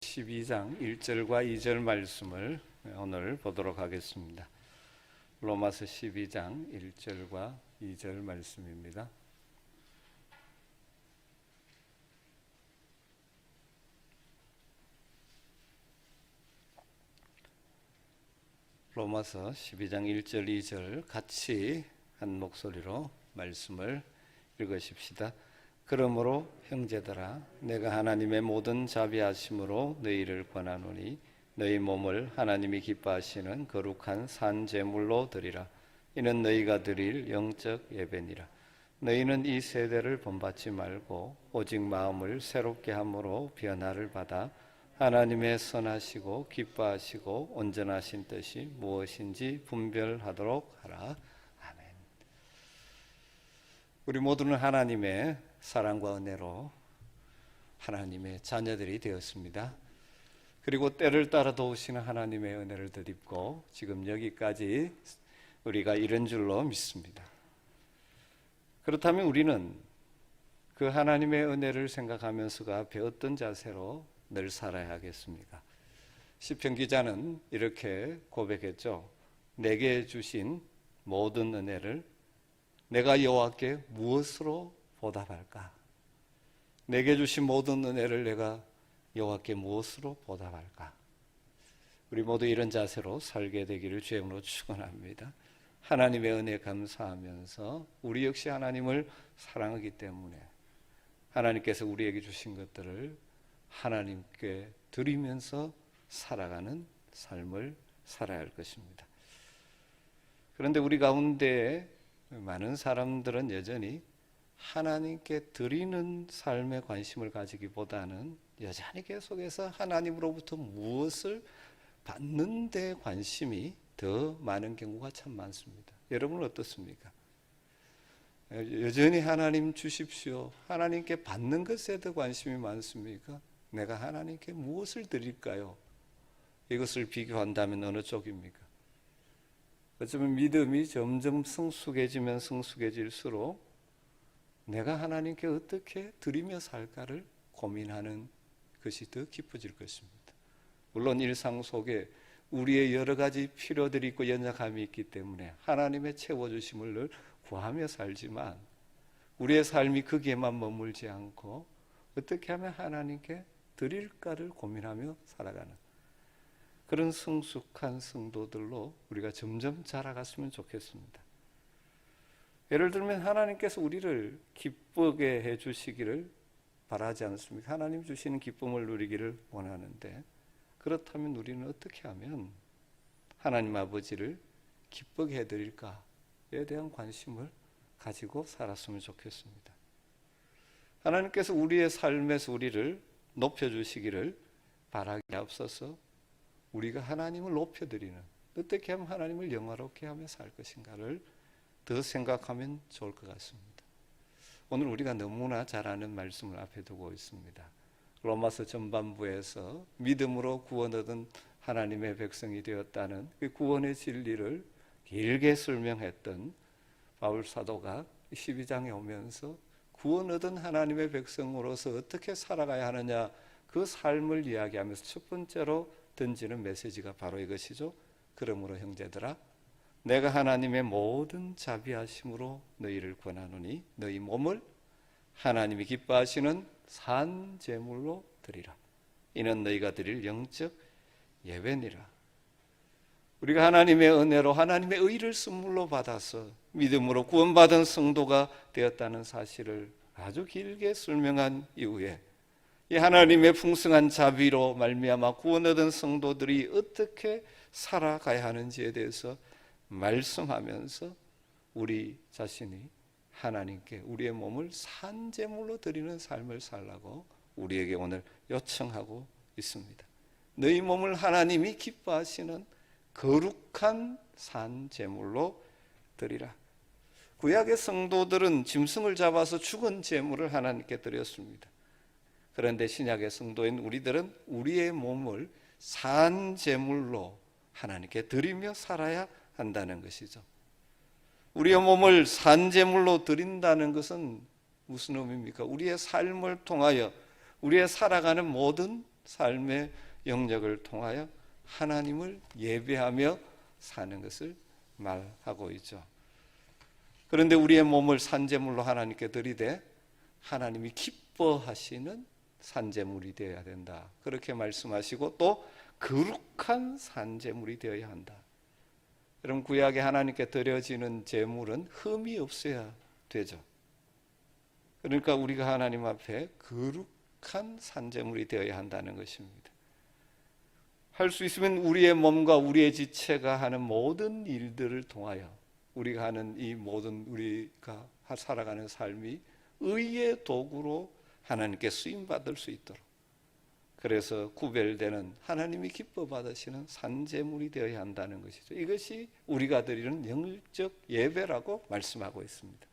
12장 1절과 2절 말씀을 오늘 보도록 하겠습니다. 로마서 12장 1절과 2절 말씀입니다. 로마서 12장 1절 2절 같이 한 목소리로 말씀을 읽으십시다. 그러므로 형제들아 내가 하나님의 모든 자비하심으로 너희를 권하노니 너희 몸을 하나님이 기뻐하시는 거룩한 산 제물로 드리라. 이는 너희가 드릴 영적 예배니라. 너희는 이 세대를 본받지 말고 오직 마음을 새롭게 함으로 변화를 받아 하나님의 선하시고 기뻐하시고 온전하신 뜻이 무엇인지 분별하도록 하라. 아멘. 우리 모두는 하나님의 사랑과 은혜로 하나님의 자녀들이 되었습니다. 그리고 때를 따라 도우시는 하나님의 은혜를 덧입고 지금 여기까지 우리가 이른 줄로 믿습니다. 그렇다면 우리는 그 하나님의 은혜를 생각하면서 그 앞에 어떤 자세로 늘 살아야 하겠습니까? 시편 기자는 이렇게 고백했죠. 내게 주신 모든 은혜를 내가 여호와께 무엇으로 보답할까? 내게 주신 모든 은혜를 내가 여호와께 무엇으로 보답할까? 우리 모두 이런 자세로 살게 되기를 주의 이름으로 축원합니다. 하나님의 은혜에 감사하면서 우리 역시 하나님을 사랑하기 때문에 하나님께서 우리에게 주신 것들을 하나님께 드리면서 살아가는 삶을 살아야 할 것입니다. 그런데 우리 가운데 많은 사람들은 여전히 하나님께 드리는 삶에 관심을 가지기보다는 여전히 계속해서 하나님으로부터 무엇을 받는 데 관심이 더 많은 경우가 참 많습니다. 여러분은 어떻습니까? 여전히 하나님 주십시오. 하나님께 받는 것에 더 관심이 많습니까? 내가 하나님께 무엇을 드릴까요? 이것을 비교한다면 어느 쪽입니까? 어쩌면 믿음이 점점 성숙해지면 성숙해질수록 내가 하나님께 어떻게 드리며 살까를 고민하는 것이 더 깊어질 것입니다. 물론 일상 속에 우리의 여러 가지 필요들이 있고 연약함이 있기 때문에 하나님의 채워주심을 늘 구하며 살지만 우리의 삶이 거기에만 머물지 않고 어떻게 하면 하나님께 드릴까를 고민하며 살아가는 그런 성숙한 성도들로 우리가 점점 자라갔으면 좋겠습니다. 예를 들면 하나님께서 우리를 기쁘게 해주시기를 바라지 않습니까? 하나님 주시는 기쁨을 누리기를 원하는데 그렇다면 우리는 어떻게 하면 하나님 아버지를 기쁘게 해드릴까에 대한 관심을 가지고 살았으면 좋겠습니다. 하나님께서 우리의 삶에서 우리를 높여주시기를 바라기 앞서서 우리가 하나님을 높여드리는 어떻게 하면 하나님을 영화롭게 하며 살 것인가를 더 생각하면 좋을 것 같습니다. 오늘 우리가 너무나 잘 아는 말씀을 앞에 두고 있습니다. 로마서 전반부에서 믿음으로 구원 얻은 하나님의 백성이 되었다는 그 구원의 진리를 길게 설명했던 바울 사도가 12장에 오면서 구원 얻은 하나님의 백성으로서 어떻게 살아가야 하느냐 그 삶을 이야기하면서 첫 번째로 던지는 메시지가 바로 이것이죠. 그러므로 형제들아 내가 하나님의 모든 자비하심으로 너희를 권하노니 너희 몸을 하나님이 기뻐하시는 산 제물로 드리라. 이는 너희가 드릴 영적 예배니라. 우리가 하나님의 은혜로 하나님의 의를 선물로 받아서 믿음으로 구원받은 성도가 되었다는 사실을 아주 길게 설명한 이후에 이 하나님의 풍성한 자비로 말미암아 구원 얻은 성도들이 어떻게 살아가야 하는지에 대해서 말씀하면서 우리 자신이 하나님께 우리의 몸을 산제물로 드리는 삶을 살라고 우리에게 오늘 요청하고 있습니다. 너희 몸을 하나님이 기뻐하시는 거룩한 산제물로 드리라. 구약의 성도들은 짐승을 잡아서 죽은 제물을 하나님께 드렸습니다. 그런데 신약의 성도인 우리들은 우리의 몸을 산제물로 하나님께 드리며 살아야 한다는 것이죠. 우리의 몸을 산제물로 드린다는 것은 무슨 의미입니까? 우리의 삶을 통하여 우리의 살아가는 모든 삶의 영역을 통하여 하나님을 예배하며 사는 것을 말하고 있죠. 그런데 우리의 몸을 산제물로 하나님께 드리되 하나님이 기뻐하시는 산제물이 되어야 된다. 그렇게 말씀하시고 또 거룩한 산제물이 되어야 한다. 여러분, 구약에 하나님께 드려지는 제물은 흠이 없어야 되죠. 그러니까 우리가 하나님 앞에 거룩한 산제물이 되어야 한다는 것입니다. 할 수 있으면 우리의 몸과 우리의 지체가 하는 모든 일들을 통하여 우리가 하는 이 모든 우리가 살아가는 삶이 의의 도구로 하나님께 쓰임받을 수 있도록, 그래서 구별되는 하나님이 기뻐 받으시는 산제물이 되어야 한다는 것이죠. 이것이 우리가 드리는 영적 예배라고 말씀하고 있습니다.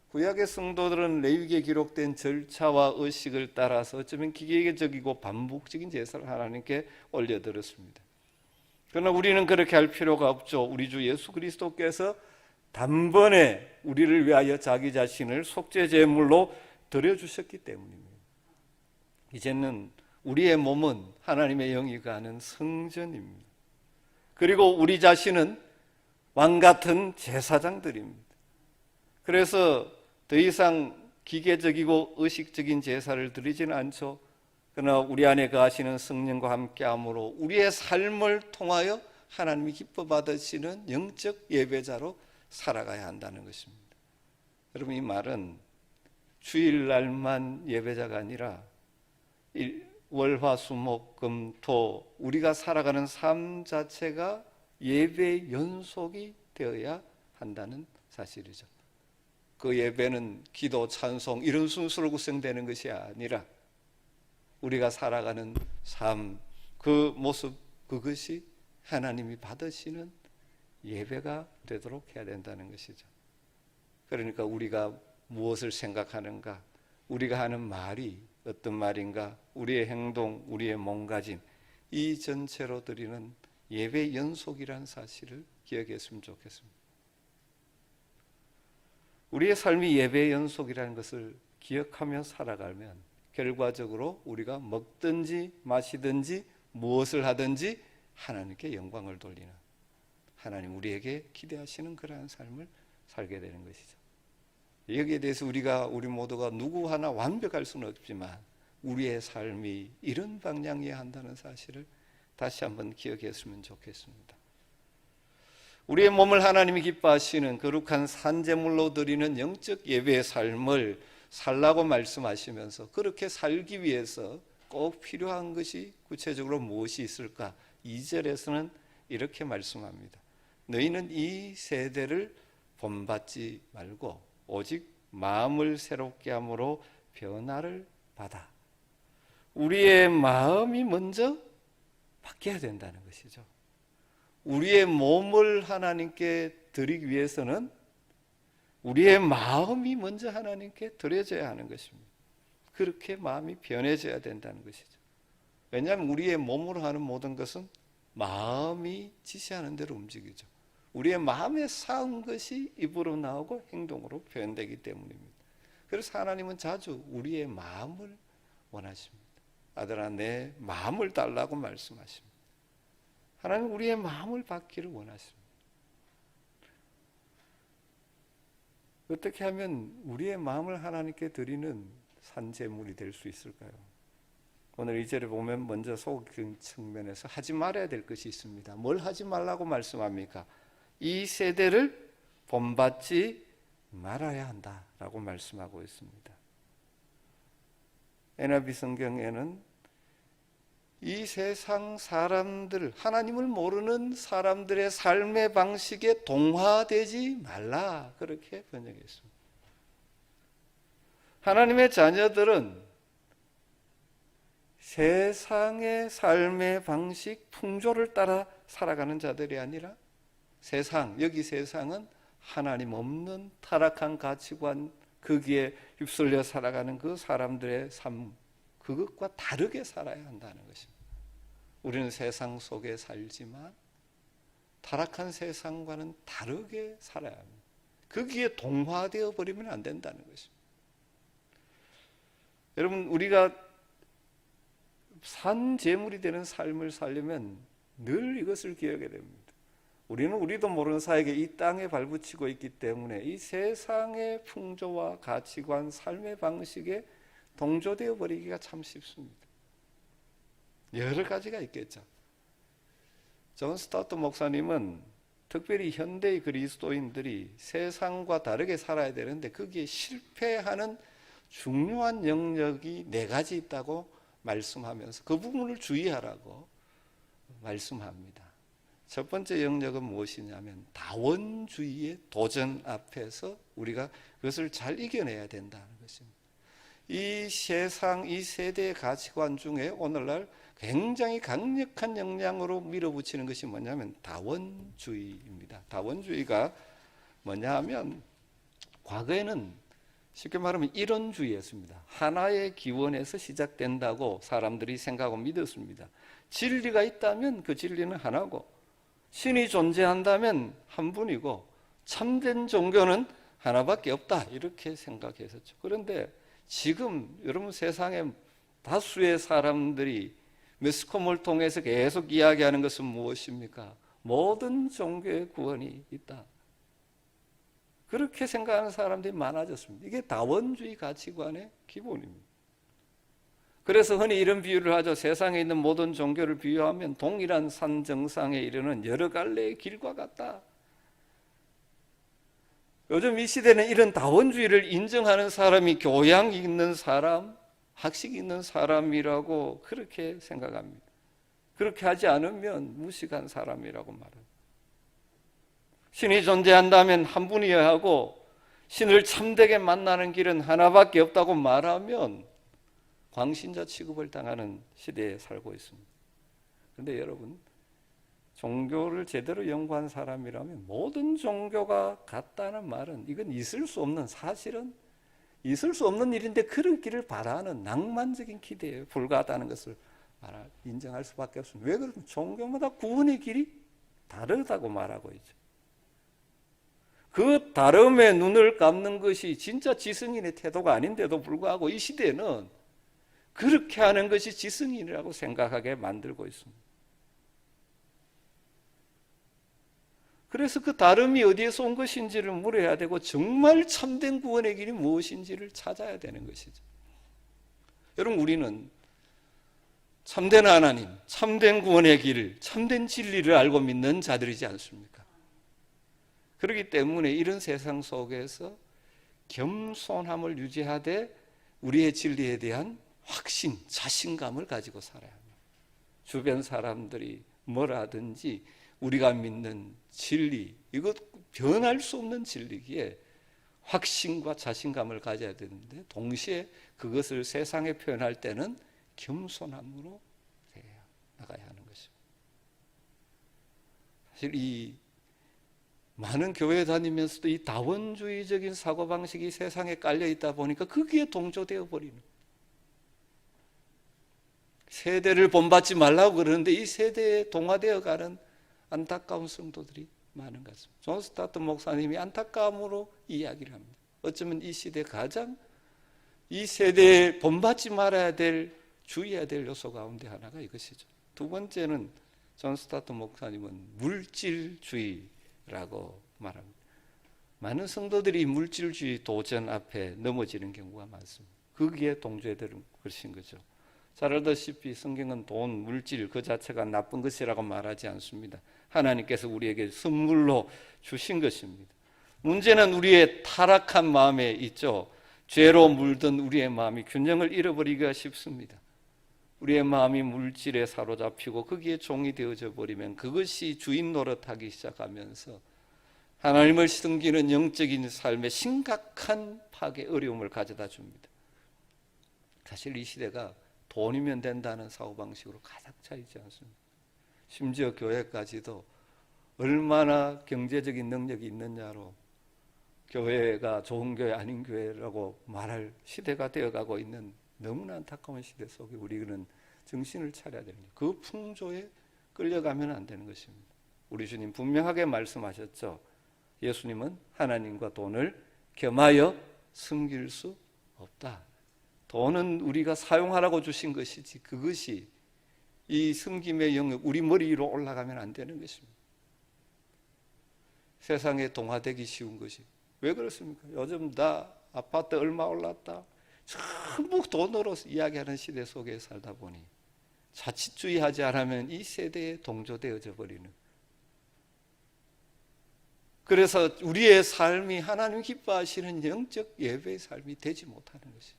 구약의 성도들은 레위기에 기록된 절차와 의식을 따라서 어쩌면 기계적이고 반복적인 제사를 하나님께 올려드렸습니다. 그러나 우리는 그렇게 할 필요가 없죠. 우리 주 예수 그리스도께서 단번에 우리를 위하여 자기 자신을 속죄 제물로 드려주셨기 때문입니다. 이제는 우리의 몸은 하나님의 영이 가는 성전입니다. 그리고 우리 자신은 왕같은 제사장들입니다. 그래서 더 이상 기계적이고 의식적인 제사를 드리지는 않죠. 그러나 우리 안에 거하시는 성령과 함께함으로 우리의 삶을 통하여 하나님이 기뻐 받으시는 영적 예배자로 살아가야 한다는 것입니다. 여러분, 이 말은 주일날만 예배자가 아니라 월화수목금토 우리가 살아가는 삶 자체가 예배의 연속이 되어야 한다는 사실이죠. 그 예배는 기도, 찬송 이런 순서로 구성되는 것이 아니라 우리가 살아가는 삶, 그 모습, 그것이 하나님이 받으시는 예배가 되도록 해야 된다는 것이죠. 그러니까 우리가 무엇을 생각하는가, 우리가 하는 말이 어떤 말인가, 우리의 행동, 우리의 몸가짐, 이 전체로 드리는 예배 연속이라는 사실을 기억했으면 좋겠습니다. 우리의 삶이 예배 연속이라는 것을 기억하며 살아가면 결과적으로 우리가 먹든지 마시든지 무엇을 하든지 하나님께 영광을 돌리는, 하나님 우리에게 기대하시는 그러한 삶을 살게 되는 것이죠. 여기에 대해서 우리 모두가 누구 하나 완벽할 수는 없지만 우리의 삶이 이런 방향이어야 한다는 사실을 다시 한번 기억했으면 좋겠습니다. 우리의 몸을 하나님이 기뻐하시는 거룩한 산제물로 드리는 영적 예배의 삶을 살라고 말씀하시면서 그렇게 살기 위해서 꼭 필요한 것이 구체적으로 무엇이 있을까? 2절에서는 이렇게 말씀합니다. 너희는 이 세대를 본받지 말고 오직 마음을 새롭게 함으로 변화를 받아. 우리의 마음이 먼저 바뀌어야 된다는 것이죠. 우리의 몸을 하나님께 드리기 위해서는 우리의 마음이 먼저 하나님께 드려져야 하는 것입니다. 그렇게 마음이 변해져야 된다는 것이죠. 왜냐하면 우리의 몸으로 하는 모든 것은 마음이 지시하는 대로 움직이죠. 우리의 마음에 쌓은 것이 입으로 나오고 행동으로 표현되기 때문입니다. 그래서 하나님은 자주 우리의 마음을 원하십니다. 아들아, 내 마음을 달라고 말씀하십니다. 하나님은 우리의 마음을 받기를 원하십니다. 어떻게 하면 우리의 마음을 하나님께 드리는 산제물이 될 수 있을까요? 오늘 2절에 보면 먼저 소극적인 측면에서 하지 말아야 될 것이 있습니다. 뭘 하지 말라고 말씀합니까? 이 세대를 본받지 말아야 한다라고 말씀하고 있습니다. NIV 성경에는 이 세상 사람들, 하나님을 모르는 사람들의 삶의 방식에 동화되지 말라, 그렇게 번역했습니다. 하나님의 자녀들은 세상의 삶의 방식, 풍조를 따라 살아가는 자들이 아니라 세상, 여기 세상은 하나님 없는 타락한 가치관, 거기에 휩쓸려 살아가는 그 사람들의 삶, 그것과 다르게 살아야 한다는 것입니다. 우리는 세상 속에 살지만 타락한 세상과는 다르게 살아야 합니다. 거기에 동화되어 버리면 안 된다는 것입니다. 여러분, 우리가 산 재물이 되는 삶을 살려면 늘 이것을 기억해야 됩니다. 우리는 우리도 모르는 사이에 이 땅에 발붙이고 있기 때문에 이 세상의 풍조와 가치관, 삶의 방식에 동조되어 버리기가 참 쉽습니다. 여러 가지가 있겠죠. 존 스타트 목사님은 특별히 현대의 그리스도인들이 세상과 다르게 살아야 되는데 거기에 실패하는 중요한 영역이 4가지 있다고 말씀하면서 그 부분을 주의하라고 말씀합니다. 첫 번째 영역은 무엇이냐면 다원주의의 도전 앞에서 우리가 그것을 잘 이겨내야 된다는 것입니다. 이 세상, 이 세대의 가치관 중에 오늘날 굉장히 강력한 영향으로 밀어붙이는 것이 뭐냐면 다원주의입니다. 다원주의가 뭐냐 하면 과거에는 쉽게 말하면 이론주의였습니다. 하나의 기원에서 시작된다고 사람들이 생각하고 믿었습니다. 진리가 있다면 그 진리는 하나고 신이 존재한다면 한 분이고 참된 종교는 하나밖에 없다 이렇게 생각했었죠. 그런데 지금 여러분 세상에 다수의 사람들이 매스컴을 통해서 계속 이야기하는 것은 무엇입니까? 모든 종교의 구원이 있다. 그렇게 생각하는 사람들이 많아졌습니다. 이게 다원주의 가치관의 기본입니다. 그래서 흔히 이런 비유를 하죠. 세상에 있는 모든 종교를 비유하면 동일한 산 정상에 이르는 여러 갈래의 길과 같다. 요즘 이 시대는 이런 다원주의를 인정하는 사람이 교양 있는 사람, 학식 있는 사람이라고 그렇게 생각합니다. 그렇게 하지 않으면 무식한 사람이라고 말합니다. 신이 존재한다면 한 분이어야 하고 신을 참되게 만나는 길은 하나밖에 없다고 말하면 광신자 취급을 당하는 시대에 살고 있습니다. 그런데 여러분, 종교를 제대로 연구한 사람이라면 모든 종교가 같다는 말은 이건 있을 수 없는, 사실은 있을 수 없는 일인데 그러기를 바라는 낭만적인 기대에 불과하다는 것을 인정할 수밖에 없습니다. 왜 그러면 종교마다 구원의 길이 다르다고 말하고 있죠. 그 다름에 눈을 감는 것이 진짜 지성인의 태도가 아닌데도 불구하고 이 시대는 그렇게 하는 것이 지성인이라고 생각하게 만들고 있습니다. 그래서 그 다름이 어디에서 온 것인지를 물어야 되고 정말 참된 구원의 길이 무엇인지를 찾아야 되는 것이죠. 여러분, 우리는 참된 하나님, 참된 구원의 길을, 참된 진리를 알고 믿는 자들이지 않습니까? 그렇기 때문에 이런 세상 속에서 겸손함을 유지하되 우리의 진리에 대한 확신, 자신감을 가지고 살아야 합니다. 주변 사람들이 뭐라든지 우리가 믿는 진리, 이것 변할 수 없는 진리기에 확신과 자신감을 가져야 되는데 동시에 그것을 세상에 표현할 때는 겸손함으로 나가야 하는 것입니다. 사실 이 많은 교회 다니면서도 이 다원주의적인 사고방식이 세상에 깔려 있다 보니까 거기에 동조되어 버리는, 세대를 본받지 말라고 그러는데 이 세대에 동화되어 가는 안타까운 성도들이 많은 것 같습니다. 존 스타트 목사님이 안타까움으로 이야기를 합니다. 어쩌면 이 시대 가장 이 세대에 본받지 말아야 될, 주의해야 될 요소 가운데 하나가 이것이죠. 두 번째는 존 스타트 목사님은 물질주의라고 말합니다. 많은 성도들이 물질주의 도전 앞에 넘어지는 경우가 많습니다. 거기에 동조되는 것인 거죠. 잘 알다시피 성경은 돈, 물질 그 자체가 나쁜 것이라고 말하지 않습니다. 하나님께서 우리에게 선물로 주신 것입니다. 문제는 우리의 타락한 마음에 있죠. 죄로 물든 우리의 마음이 균형을 잃어버리기가 쉽습니다. 우리의 마음이 물질에 사로잡히고 거기에 종이 되어져 버리면 그것이 주인 노릇하기 시작하면서 하나님을 섬기는 영적인 삶에 심각한 파괴, 어려움을 가져다 줍니다. 사실 이 시대가 돈이면 된다는 사고방식으로 가득 차 있지 않습니까? 심지어 교회까지도 얼마나 경제적인 능력이 있느냐로 교회가 좋은 교회 아닌 교회라고 말할 시대가 되어가고 있는 너무나 안타까운 시대 속에 우리는 정신을 차려야 됩니다. 그 풍조에 끌려가면 안 되는 것입니다. 우리 주님 분명하게 말씀하셨죠. 예수님은 하나님과 돈을 겸하여 섬길 수 없다. 돈은 우리가 사용하라고 주신 것이지 그것이 이 섬김의 영역 우리 머리 위로 올라가면 안 되는 것입니다. 세상에 동화되기 쉬운 것이 왜 그렇습니까? 요즘 다 아파트 얼마 올랐다 전부 돈으로 이야기하는 시대 속에 살다 보니 자칫 주의하지 않으면 이 세대에 동조되어져 버리는, 그래서 우리의 삶이 하나님 기뻐하시는 영적 예배의 삶이 되지 못하는 것이,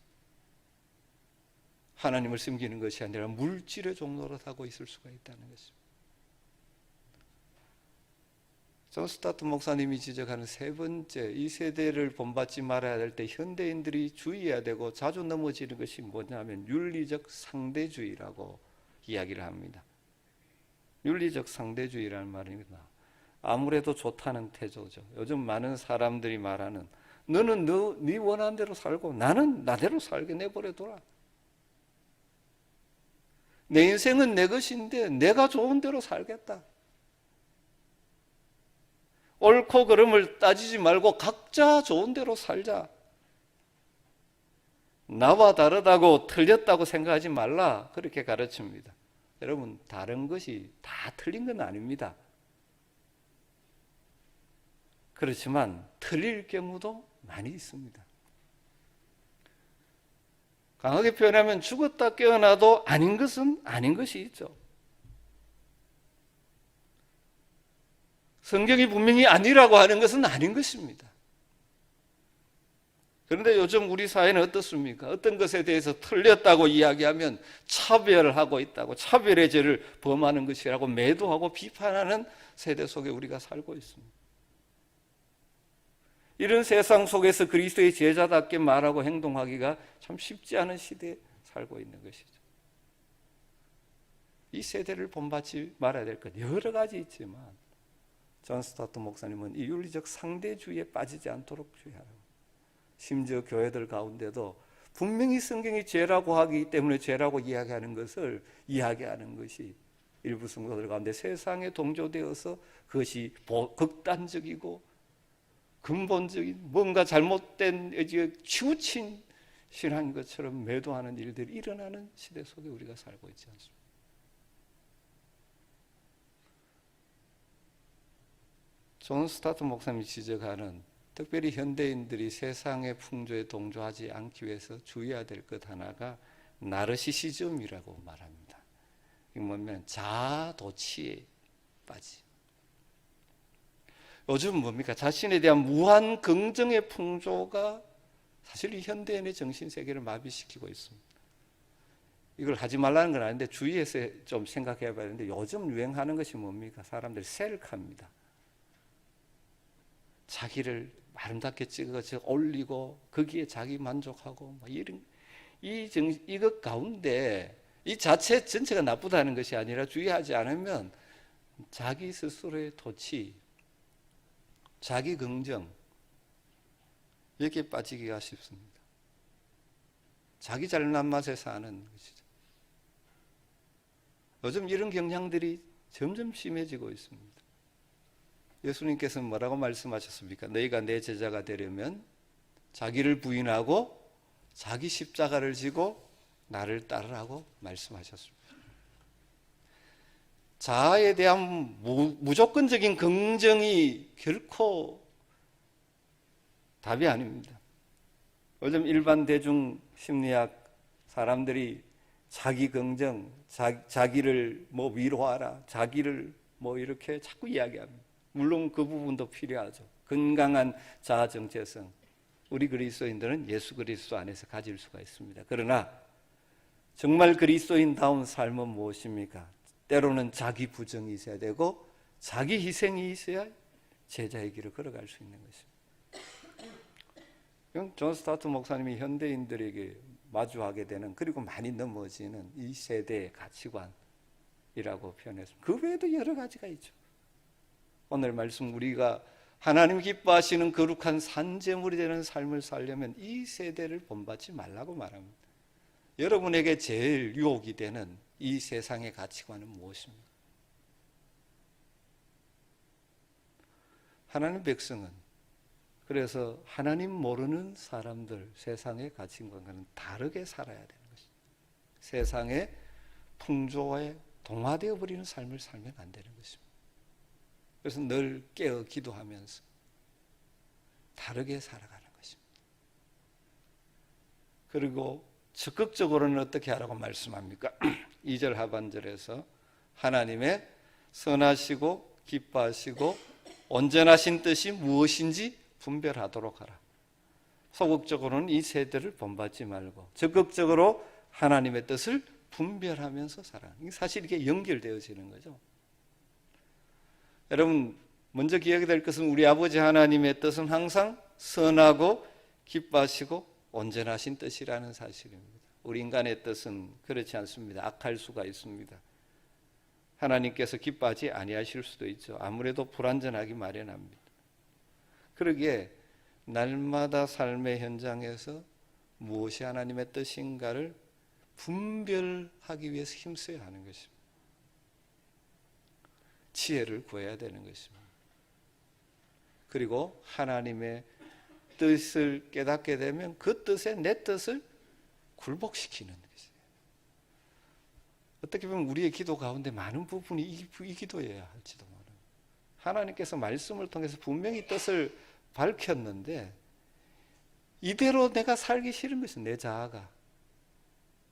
하나님을 섬기는 것이 아니라 물질의 종로로 하고 있을 수가 있다는 것입니다. 존 스타트 목사님이 지적하는 세 번째, 이 세대를 본받지 말아야 될 때 현대인들이 주의해야 되고 자주 넘어지는 것이 뭐냐면 윤리적 상대주의라고 이야기를 합니다. 윤리적 상대주의라는 말입니다. 아무래도 좋다는 태도죠. 요즘 많은 사람들이 말하는 너는 네 원하는 대로 살고 나는 나대로 살게 내버려둬라. 내 인생은 내 것인데 내가 좋은 대로 살겠다. 옳고 그름을 따지지 말고 각자 좋은 대로 살자. 나와 다르다고 틀렸다고 생각하지 말라. 그렇게 가르칩니다. 여러분, 다른 것이 다 틀린 건 아닙니다. 그렇지만 틀릴 경우도 많이 있습니다. 강하게 표현하면 죽었다 깨어나도 아닌 것은 아닌 것이 있죠. 성경이 분명히 아니라고 하는 것은 아닌 것입니다. 그런데 요즘 우리 사회는 어떻습니까? 어떤 것에 대해서 틀렸다고 이야기하면 차별하고 있다고, 차별의 죄를 범하는 것이라고 매도하고 비판하는 세대 속에 우리가 살고 있습니다. 이런 세상 속에서 그리스도의 제자답게 말하고 행동하기가 참 쉽지 않은 시대에 살고 있는 것이죠. 이 세대를 본받지 말아야 될 것 여러 가지 있지만 존 스타트 목사님은 이 윤리적 상대주의에 빠지지 않도록 주의하라고, 심지어 교회들 가운데도 분명히 성경이 죄라고 하기 때문에 죄라고 이야기하는 것을 이야기하는 것이 일부 성도들 가운데 세상에 동조되어서 그것이 극단적이고 근본적인 뭔가 잘못된 치우친 신앙인 것처럼 매도하는 일들이 일어나는 시대 속에 우리가 살고 있지 않습니까? 존 스타트 목사님이 지적하는 특별히 현대인들이 세상의 풍조에 동조하지 않기 위해서 주의해야 될 것 하나가 나르시시즘이라고 말합니다. 이게 뭐냐면 자아도취에 빠지. 요즘 뭡니까? 자신에 대한 무한 긍정의 풍조가 사실 이 현대인의 정신세계를 마비시키고 있습니다. 이걸 하지 말라는 건 아닌데 주의해서 좀 생각해 봐야 되는데 요즘 유행하는 것이 뭡니까? 사람들이 셀카입니다. 자기를 아름답게 찍어서 올리고 거기에 자기 만족하고 이런 이것 가운데 이 자체 전체가 나쁘다는 것이 아니라 주의하지 않으면 자기 스스로의 도취, 자기 긍정 여기에 빠지기가 쉽습니다. 자기 잘난 맛에 사는 것이죠. 요즘 이런 경향들이 점점 심해지고 있습니다. 예수님께서는 뭐라고 말씀하셨습니까? 너희가 내 제자가 되려면 자기를 부인하고 자기 십자가를 지고 나를 따르라고 말씀하셨습니다. 자아에 대한 무조건적인 긍정이 결코 답이 아닙니다. 요즘 일반 대중 심리학 사람들이 자기 긍정, 자기를 위로하라, 자기를 이렇게 자꾸 이야기합니다. 물론 그 부분도 필요하죠. 건강한 자아 정체성, 우리 그리스도인들은 예수 그리스도 안에서 가질 수가 있습니다. 그러나 정말 그리스도인다운 삶은 무엇입니까? 때로는 자기 부정이 있어야 되고 자기 희생이 있어야 제자의 길을 걸어갈 수 있는 것입니다. 존 스타트 목사님이 현대인들에게 마주하게 되는, 그리고 많이 넘어지는 이 세대의 가치관이라고 표현했습니다. 그 외에도 여러 가지가 있죠. 오늘 말씀 우리가 하나님 기뻐하시는 거룩한 산제물이 되는 삶을 살려면 이 세대를 본받지 말라고 말합니다. 여러분에게 제일 유혹이 되는 이 세상의 가치관은 무엇입니까? 하나님 백성은 그래서 하나님 모르는 사람들, 세상의 가치관과는 다르게 살아야 되는 것입니다. 세상의 풍조에 동화되어 버리는 삶을 살면 안 되는 것입니다. 그래서 늘 깨어 기도하면서 다르게 살아가는 것입니다. 그리고 적극적으로는 어떻게 하라고 말씀합니까? 2절 하반절에서 하나님의 선하시고 기뻐하시고 온전하신 뜻이 무엇인지 분별하도록 하라. 소극적으로는 이 세대를 본받지 말고 적극적으로 하나님의 뜻을 분별하면서 살아. 사실 이게 연결되어지는 거죠. 여러분, 먼저 기억해야 될 것은 우리 아버지 하나님의 뜻은 항상 선하고 기뻐하시고 온전하신 뜻이라는 사실입니다. 우리 인간의 뜻은 그렇지 않습니다. 악할 수가 있습니다. 하나님께서 기뻐하지 아니하실 수도 있죠. 아무래도 불완전하기 마련합니다. 그러기에 날마다 삶의 현장에서 무엇이 하나님의 뜻인가를 분별하기 위해서 힘써야 하는 것입니다. 지혜를 구해야 되는 것입니다. 그리고 하나님의 뜻을 깨닫게 되면 그 뜻에 내 뜻을 굴복시키는 것이에요. 어떻게 보면 우리의 기도 가운데 많은 부분이 이 기도여야 할지도 모릅니다. 하나님께서 말씀을 통해서 분명히 뜻을 밝혔는데 이대로 내가 살기 싫은 것은 내 자아가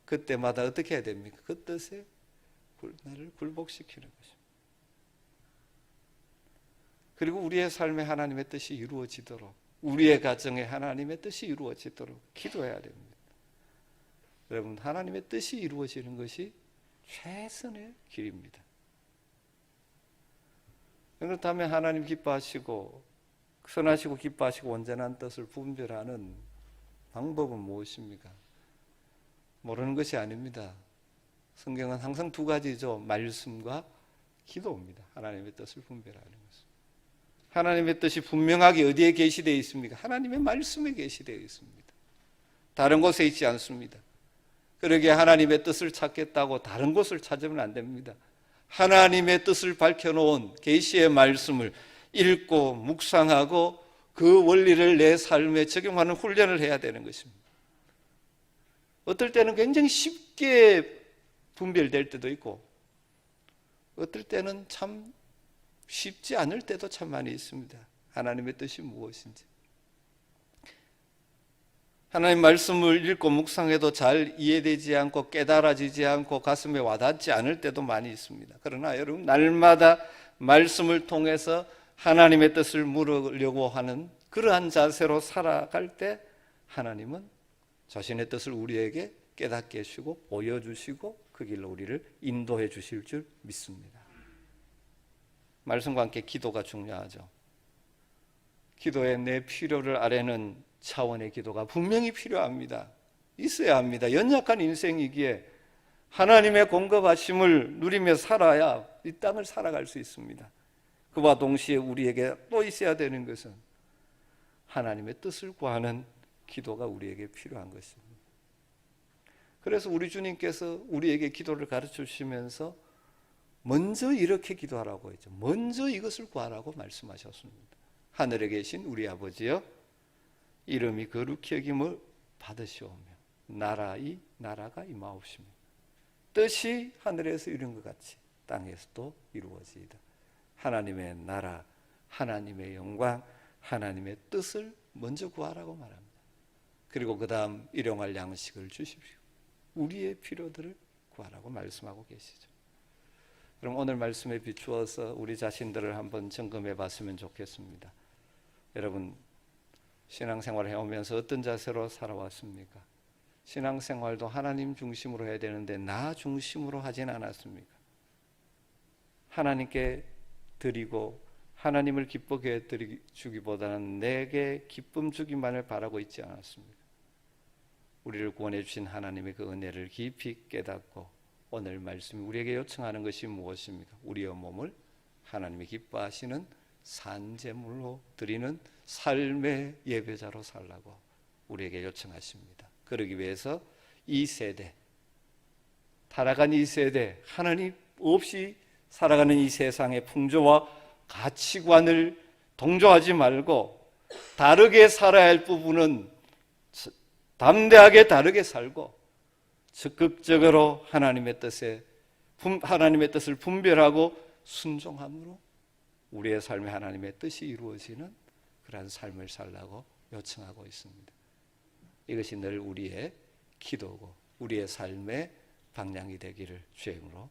그때마다 어떻게 해야 됩니까? 그 뜻에 나를 굴복시키는 것입니다. 그리고 우리의 삶에 하나님의 뜻이 이루어지도록 우리의 가정에 하나님의 뜻이 이루어지도록 기도해야 됩니다. 여러분, 하나님의 뜻이 이루어지는 것이 최선의 길입니다. 그렇다면 하나님 기뻐하시고 선하시고 기뻐하시고 온전한 뜻을 분별하는 방법은 무엇입니까? 모르는 것이 아닙니다. 성경은 항상 두 가지죠. 말씀과 기도입니다. 하나님의 뜻을 분별하는 것은. 하나님의 뜻이 분명하게 어디에 계시되어 있습니까? 하나님의 말씀에 계시되어 있습니다. 다른 곳에 있지 않습니다. 그러기에 하나님의 뜻을 찾겠다고 다른 곳을 찾으면 안 됩니다. 하나님의 뜻을 밝혀놓은 계시의 말씀을 읽고 묵상하고 그 원리를 내 삶에 적용하는 훈련을 해야 되는 것입니다. 어떨 때는 굉장히 쉽게 분별될 때도 있고 어떨 때는 참 쉽지 않을 때도 참 많이 있습니다. 하나님의 뜻이 무엇인지. 하나님 말씀을 읽고 묵상해도 잘 이해되지 않고 깨달아지지 않고 가슴에 와닿지 않을 때도 많이 있습니다. 그러나 여러분, 날마다 말씀을 통해서 하나님의 뜻을 물으려고 하는 그러한 자세로 살아갈 때 하나님은 자신의 뜻을 우리에게 깨닫게 해주시고 보여주시고 그 길로 우리를 인도해 주실 줄 믿습니다. 말씀과 함께 기도가 중요하죠. 기도에 내 필요를 아뢰는 차원의 기도가 분명히 필요합니다. 있어야 합니다. 연약한 인생이기에 하나님의 공급하심을 누리며 살아야 이 땅을 살아갈 수 있습니다. 그와 동시에 우리에게 또 있어야 되는 것은 하나님의 뜻을 구하는 기도가 우리에게 필요한 것입니다. 그래서 우리 주님께서 우리에게 기도를 가르쳐 주시면서 먼저 이렇게 기도하라고 했죠. 먼저 이것을 구하라고 말씀하셨습니다. 하늘에 계신 우리 아버지여, 이름이 거룩히 여김을 받으시오며 나라가 임하옵시며 뜻이 하늘에서 이룬 것 같이 땅에서도 이루어지이다. 하나님의 나라, 하나님의 영광, 하나님의 뜻을 먼저 구하라고 말합니다. 그리고 그 다음 일용할 양식을 주십시오. 우리의 필요들을 구하라고 말씀하고 계시죠. 그럼 오늘 말씀에 비추어서 우리 자신들을 한번 점검해 봤으면 좋겠습니다. 여러분, 신앙생활을 해오면서 어떤 자세로 살아왔습니까? 신앙생활도 하나님 중심으로 해야 되는데 나 중심으로 하진 않았습니까? 하나님께 드리고 하나님을 기쁘게 주기보다는 내게 기쁨 주기만을 바라고 있지 않았습니까? 우리를 구원해 주신 하나님의 그 은혜를 깊이 깨닫고 오늘 말씀이 우리에게 요청하는 것이 무엇입니까? 우리의 몸을 하나님이 기뻐하시는 산제물로 드리는 삶의 예배자로 살라고 우리에게 요청하십니다. 그러기 위해서 이 세대, 타락한 이 세대, 하나님 없이 살아가는 이 세상의 풍조와 가치관을 동조하지 말고 다르게 살아야 할 부분은 담대하게 다르게 살고 적극적으로 하나님의 뜻에 하나님의 뜻을 분별하고 순종함으로 우리의 삶에 하나님의 뜻이 이루어지는 그러한 삶을 살라고 요청하고 있습니다. 이것이 늘 우리의 기도고 우리의 삶의 방향이 되기를 주의 이름으로